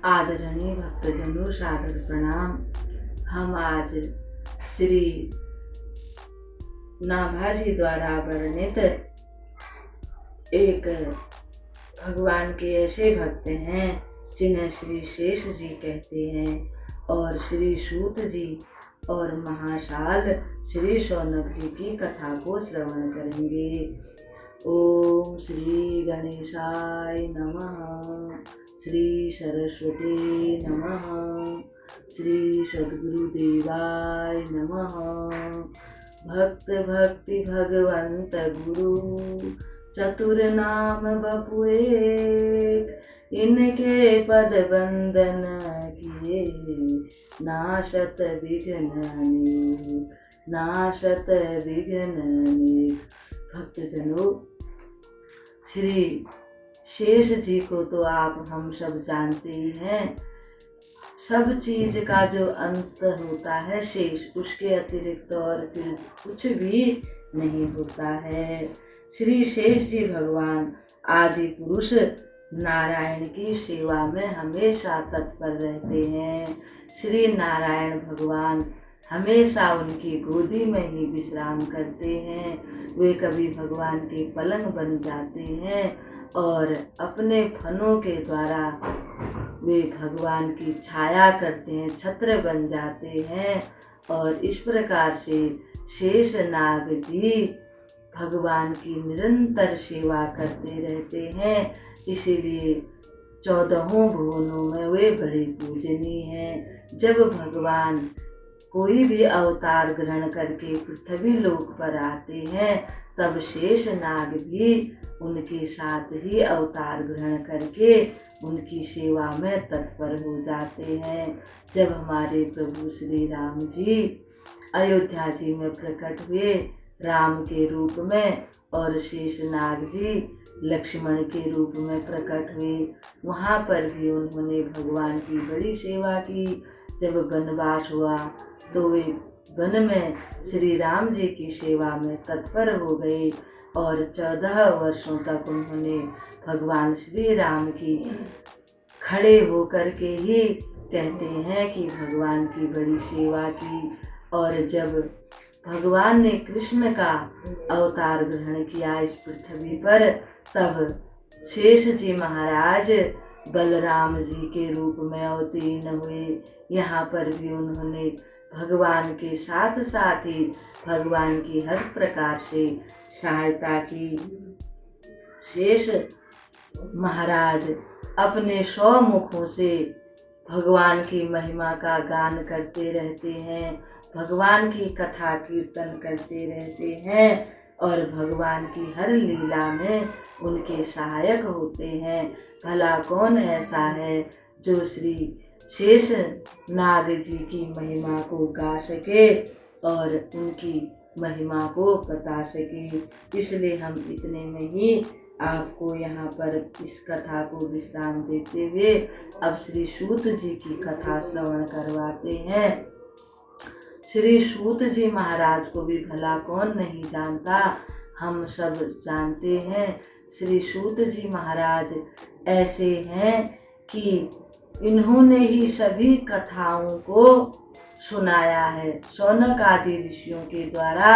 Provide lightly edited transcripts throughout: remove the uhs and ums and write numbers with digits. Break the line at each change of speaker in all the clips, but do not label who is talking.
आदरणीय भक्तजनों, सादर प्रणाम। हम आज श्री नाभाजी द्वारा वर्णित एक भगवान के ऐसे भक्त हैं जिन्हें श्री शेष जी कहते हैं और श्री सूत जी और महाशाल श्री शौनक जी की कथा को श्रवण करेंगे। ओम श्री गणेशाय नमः, श्री सरस्वती नमः, श्री सद्गुरुदेवाय नमः। भक्त भक्ति भगवंत गुरु चतुर नाम बपु एक, इनके पद बंदन किए नाशत विघ्न अनेक, नाशत विघ्न अनेक। भक्तजनों, श्री शेष जी को तो आप हम सब जानते ही हैं। सब चीज का जो अंत होता है शेष, उसके अतिरिक्त और फिर कुछ भी नहीं होता है। श्री शेष जी भगवान आदि पुरुष नारायण की सेवा में हमेशा तत्पर रहते हैं। श्री नारायण भगवान हमेशा उनकी गोदी में ही विश्राम करते हैं। वे कभी भगवान के पलंग बन जाते हैं और अपने फनों के द्वारा वे भगवान की छाया करते हैं, छत्र बन जाते हैं। और इस प्रकार से शेष नाग जी भगवान की निरंतर सेवा करते रहते हैं। इसीलिए 14 भुवनों में वे बड़े पूजनीय हैं। जब भगवान कोई भी अवतार ग्रहण करके पृथ्वी लोक पर आते हैं, तब शेष नाग भी उनके साथ ही अवतार ग्रहण करके उनकी सेवा में तत्पर हो जाते हैं। जब हमारे प्रभु श्री राम जी अयोध्या जी में प्रकट हुए राम के रूप में और शेष नाग जी लक्ष्मण के रूप में प्रकट हुए, वहाँ पर भी उन्होंने भगवान की बड़ी सेवा की। जब वनवास हुआ तो वे वन में श्री राम जी की सेवा में तत्पर हो गए और 14 वर्षों तक उन्होंने भगवान श्री राम की खड़े होकर के ही कहते हैं कि भगवान की बड़ी सेवा की। और जब भगवान ने कृष्ण का अवतार ग्रहण किया इस पृथ्वी पर, तब शेष जी महाराज बलराम जी के रूप में अवतीर्ण हुए। यहाँ पर भी उन्होंने भगवान के साथ साथ ही भगवान की हर प्रकार से सहायता की। शेष महाराज अपने 100 मुखों से भगवान की महिमा का गान करते रहते हैं, भगवान की कथा कीर्तन करते रहते हैं और भगवान की हर लीला में उनके सहायक होते हैं। भला कौन ऐसा है जो श्री शेष नाग जी की महिमा को गा सके और उनकी महिमा को बता सके। इसलिए हम इतने में ही आपको यहाँ पर इस कथा को विश्राम देते हुए अब श्री सूत जी की कथा श्रवण करवाते हैं। श्री सूत जी महाराज को भी भला कौन नहीं जानता, हम सब जानते हैं। श्री सूत जी महाराज ऐसे हैं कि इन्होंने ही सभी कथाओं को सुनाया है। शौनक आदि ऋषियों के द्वारा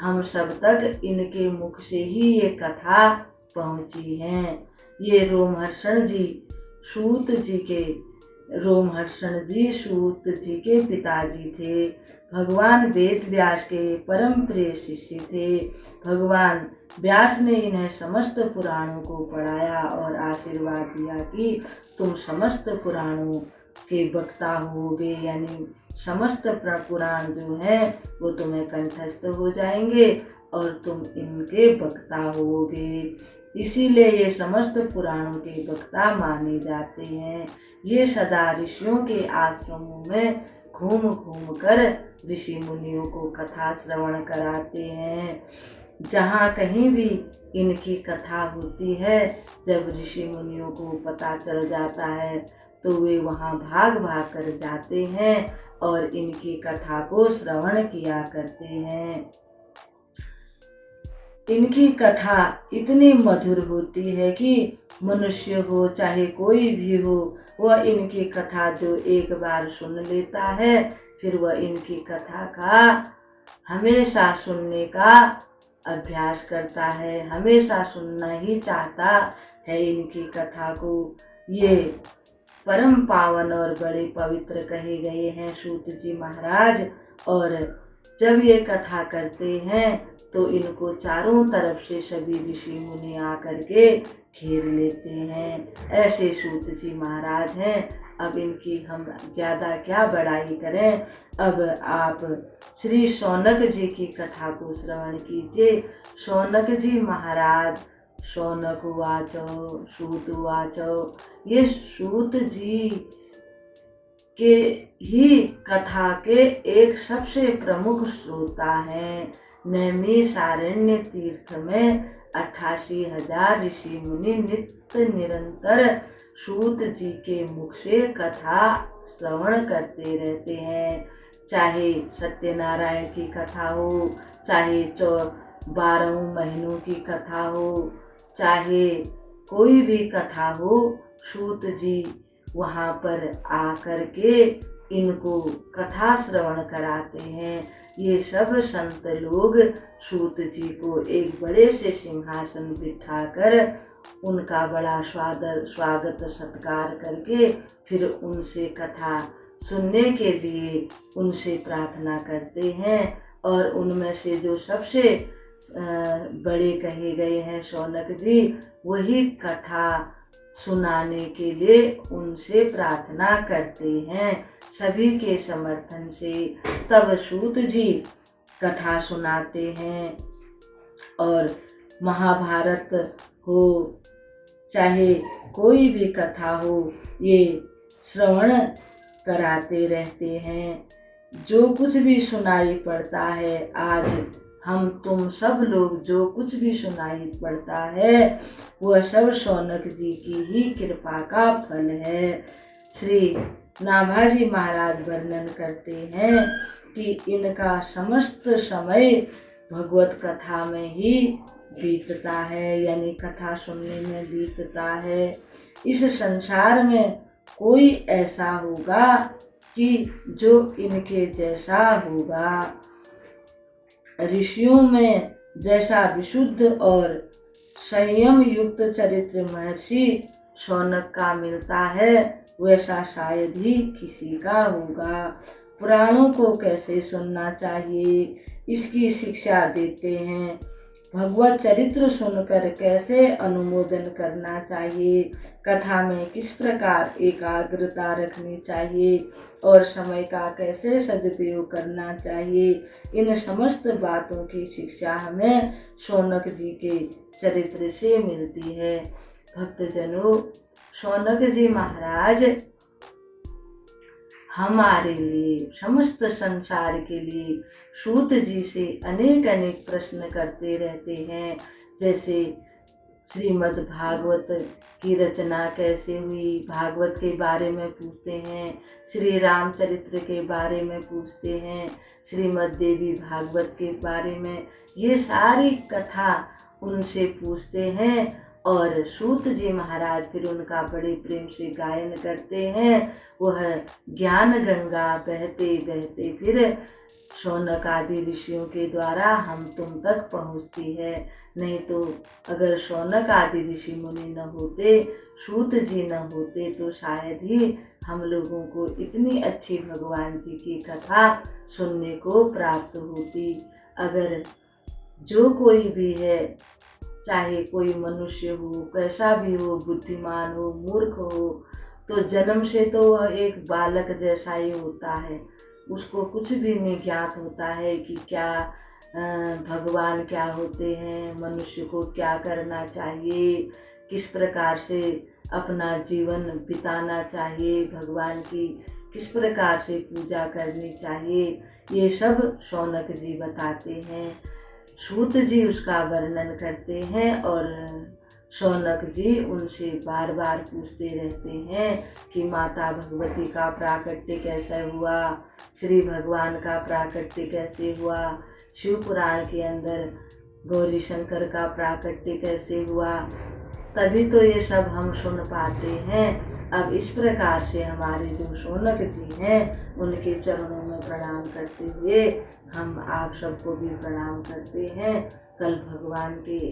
हम सब तक इनके मुख से ही ये कथा पहुँची हैं। ये रोमहर्षण जी सूत जी के पिताजी थे। भगवान वेद व्यास के परम प्रिय शिष्य थे। भगवान व्यास ने इन्हें समस्त पुराणों को पढ़ाया और आशीर्वाद दिया कि तुम समस्त पुराणों के वक्ता होगे, यानी समस्त पुराण जो हैं वो तुम्हें कंठस्थ हो जाएंगे और तुम इनके वक्ता होगे। इसीलिए ये समस्त पुराणों के वक्ता माने जाते हैं। ये सदा ऋषियों के आश्रमों में घूम घूम कर ऋषि मुनियों को कथा श्रवण कराते हैं। जहाँ कहीं भी इनकी कथा होती है, जब ऋषि मुनियों को पता चल जाता है तो वे वहाँ भाग भाग कर जाते हैं और इनकी कथा को श्रवण किया करते हैं। इनकी कथा इतनी मधुर होती है कि मनुष्य हो चाहे कोई भी हो, वह इनकी कथा जो एक बार सुन लेता है फिर वह इनकी कथा का हमेशा सुनने का अभ्यास करता है, हमेशा सुनना ही चाहता है इनकी कथा को। ये परम पावन और बड़े पवित्र कहे गए हैं सूत जी महाराज। और जब ये कथा करते हैं तो इनको चारों तरफ से सभी ऋषि मुनि आकर के घेर लेते हैं। ऐसे सूत जी महाराज हैं। अब इनकी हम ज़्यादा क्या बड़ाई करें। अब आप श्री शौनक जी की कथा को श्रवण कीजिए। शौनक जी महाराज। शौनक उवाच सूत उवाच। ये सूत जी के ही कथा के एक सबसे प्रमुख श्रोता हैं। नैमिषारण्य तीर्थ में 88,000 ऋषि मुनि नित्य निरंतर सूत जी के मुख से कथा श्रवण करते रहते हैं। चाहे सत्यनारायण की कथा हो, चाहे 12 महीनों की कथा हो, चाहे कोई भी कथा हो, सूत जी वहाँ पर आकर के इनको कथा श्रवण कराते हैं। ये सब संत लोग सूत जी को एक बड़े से सिंहासन बिठाकर उनका बड़ा स्वागत सत्कार करके फिर उनसे कथा सुनने के लिए उनसे प्रार्थना करते हैं। और उनमें से जो सबसे बड़े कहे गए हैं शौनक जी, वही कथा सुनाने के लिए उनसे प्रार्थना करते हैं सभी के समर्थन से। तब सूत जी कथा सुनाते हैं। और महाभारत हो चाहे कोई भी कथा हो, ये श्रवण कराते रहते हैं। जो कुछ भी सुनाई पड़ता है, आज हम तुम सब लोग जो कुछ भी सुनाई पड़ता है वह सब शौनक जी की ही कृपा का फल है। श्री नाभाजी महाराज वर्णन करते हैं कि इनका समस्त समय भगवत कथा में ही बीतता है, यानी कथा सुनने में बीतता है। इस संसार में कोई ऐसा होगा कि जो इनके जैसा होगा। ऋषियों में जैसा विशुद्ध और संयम युक्त चरित्र महर्षि शौनक का मिलता है, वैसा शायद ही किसी का होगा। पुराणों को कैसे सुनना चाहिए, इसकी शिक्षा देते हैं। भगवत चरित्र सुनकर कैसे अनुमोदन करना चाहिए, कथा में किस प्रकार एकाग्रता रखनी चाहिए और समय का कैसे सदुपयोग करना चाहिए, इन समस्त बातों की शिक्षा हमें शौनक जी के चरित्र से मिलती है। भक्तजनों, शौनक जी महाराज हमारे लिए, समस्त संसार के लिए सूत जी से अनेक अनेक प्रश्न करते रहते हैं। जैसे श्रीमद् भागवत की रचना कैसे हुई, भागवत के बारे में पूछते हैं, श्री रामचरित्र के बारे में पूछते हैं, श्रीमद् देवी भागवत के बारे में, ये सारी कथा उनसे पूछते हैं। और सूत जी महाराज फिर उनका बड़े प्रेम से गायन करते हैं। वह ज्ञान गंगा बहते बहते फिर शौनक आदि ऋषियों के द्वारा हम तुम तक पहुँचती है। नहीं तो अगर शौनक आदि ऋषि मुनि न होते, सूत जी न होते, तो शायद ही हम लोगों को इतनी अच्छी भगवान जी की कथा सुनने को प्राप्त होती। अगर जो कोई भी है, चाहे कोई मनुष्य हो, कैसा भी हो, बुद्धिमान हो, मूर्ख हो, तो जन्म से तो वह एक बालक जैसा ही होता है। उसको कुछ भी नहीं ज्ञात होता है कि क्या भगवान क्या होते हैं, मनुष्य को क्या करना चाहिए, किस प्रकार से अपना जीवन बिताना चाहिए, भगवान की किस प्रकार से पूजा करनी चाहिए, ये सब शौनक जी बताते हैं। सूत जी उसका वर्णन करते हैं और शौनक जी उनसे बार बार पूछते रहते हैं कि माता भगवती का प्राकट्य कैसे हुआ, श्री भगवान का प्राकट्य कैसे हुआ, शिव पुराण के अंदर गौरी शंकर का प्राकट्य कैसे हुआ, तभी तो ये सब हम सुन पाते हैं। अब इस प्रकार से हमारे जो शौनक जी हैं उनके चरणों में प्रणाम करते हुए हम आप सबको भी प्रणाम करते हैं। कल भगवान के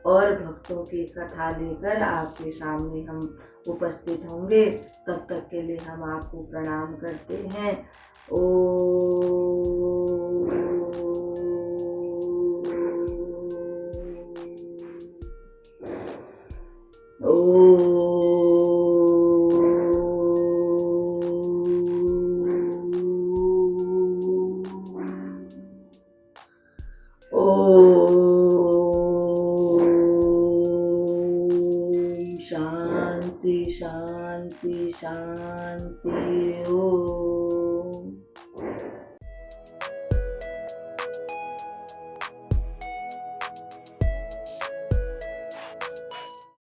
और भक्तों की कथा लेकर आपके सामने हम उपस्थित होंगे। तब तक के लिए हम आपको प्रणाम करते हैं। शांति शांति शांति।